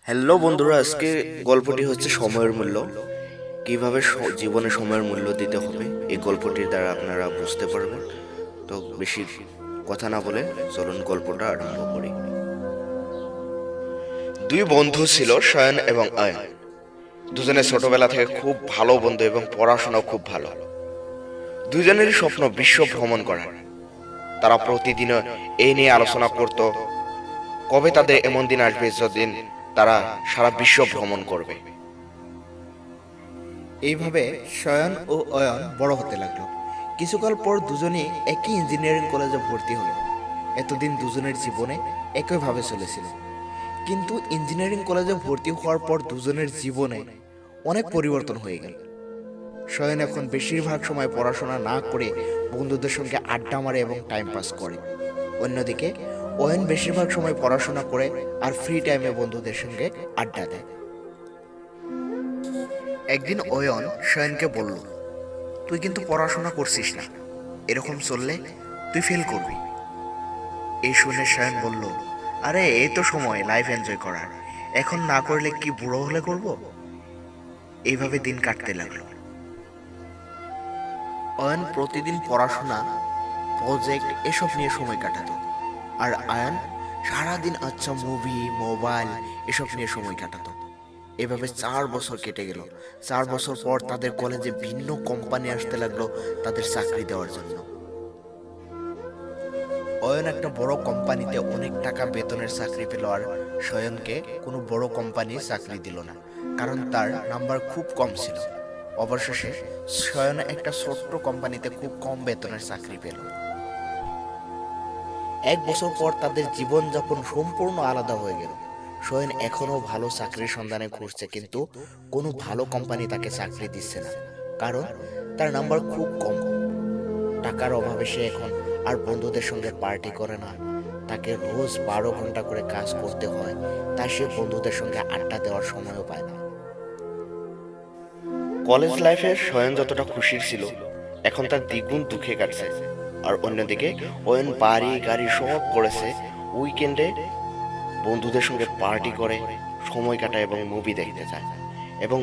Hello বন্ধুরা, আজকে গল্পটি হচ্ছে সময়ের মূল্য। কিভাবে জীবনে সময়ের মূল্য দিতে হবে এই গল্পটির দ্বারা আপনারা বুঝতে পারবেন। তো বেশি কথা না বলে চলুন গল্পটা আরম্ভ করি। দুই বন্ধু ছিল, শয়ন এবং আয়ন। দুজনে ছোটবেলা থেকে খুব ভালো বন্ধু এবং পড়াশোনাও খুব ভালো। দুজনেরই স্বপ্ন বিশ্ব ভ্রমণ করার। তারা প্রতিদিন এই নিয়ে আলোচনা করত, কবে তাদের এমন দিন আসবে যেদিন তারা সারা বিশ্ব ভ্রমণ করবে। এইভাবে শয়ন ও অয়ন বড় হতে লাগলো। কিছুকাল পর দুজনেই একই ইঞ্জিনিয়ারিং কলেজে ভর্তি হলো। এতদিন দুজনের জীবনে একইভাবে চলেছিল, কিন্তু ইঞ্জিনিয়ারিং কলেজে ভর্তি হওয়ার পর দুজনের জীবনে অনেক পরিবর্তন হয়ে গেল। শয়ন এখন বেশিরভাগ সময় পড়াশোনা না করে বন্ধুদের সঙ্গে আড্ডা মারে এবং টাইম পাস করে। অন্যদিকে অয়ন বেশিরভাগ সময় পড়াশোনা করে আর ফ্রি টাইমে বন্ধুদের সঙ্গে আড্ডা দেয়। একদিন অয়ন শয়নকে বলল, তুই কিন্তু পড়াশোনা করছিস না, এরকম চললে তুই ফেল করবি। এই শুনে শয়ন বলল, আরে এই তো সময় লাইফ এনজয় করার, এখন না করলে কি বুড়ো হলে করব। এইভাবে দিন কাটতে লাগলো। অয়ন প্রতিদিন পড়াশোনা, প্রজেক্ট এসব নিয়ে সময় কাটাতো, আর আয়ন সারাদিন আচ্ছা মুভি, মোবাইল এসব নিয়ে সময় কাটাতো। এভাবে 4 বছর কেটে গেল। 4 বছর পর তাদের কলেজে ভিন্ন কোম্পানি আসতে লাগলো তাদের চাকরি দেওয়ার জন্য। অয়ন একটা বড় কোম্পানিতে অনেক টাকা বেতনের চাকরি পেল, আর শয়নকে কোনো বড় কোম্পানি চাকরি দিল না, কারণ তার নাম্বার খুব কম ছিল। অবশেষে শয়ন একটা ছোট্ট কোম্পানিতে খুব কম বেতনের চাকরি পেল। 1 বছর পর তাদের জীবনযাপন সম্পূর্ণ আলাদা হয়ে গেল। শয়ন এখনো ভালো চাকরির সন্ধানে ঘুরছে, কিন্তু কোনো ভালো কোম্পানি তাকে চাকরি দিচ্ছে না, কারণ তার নাম্বার খুব কম। টাকার অভাবে সে এখন আর বন্ধুদের সঙ্গে পার্টি করে না। তাকে রোজ 12 ঘন্টা করে কাজ করতে হয়, তাই সে বন্ধুদের সঙ্গে আড্ডা দেওয়ার সময়ও পায় না। কলেজ লাইফে শয়ন যতটা খুশি ছিল, এখন তার দ্বিগুণ দুঃখে কাটছে। আর অন্যদিকে অয়ন বাড়ি গাড়ি সব করেছে, উইকেন্ডে বন্ধুদের সঙ্গে পার্টি করে, সময় কাটায় এবং মুভি দেখতে যায়। এবং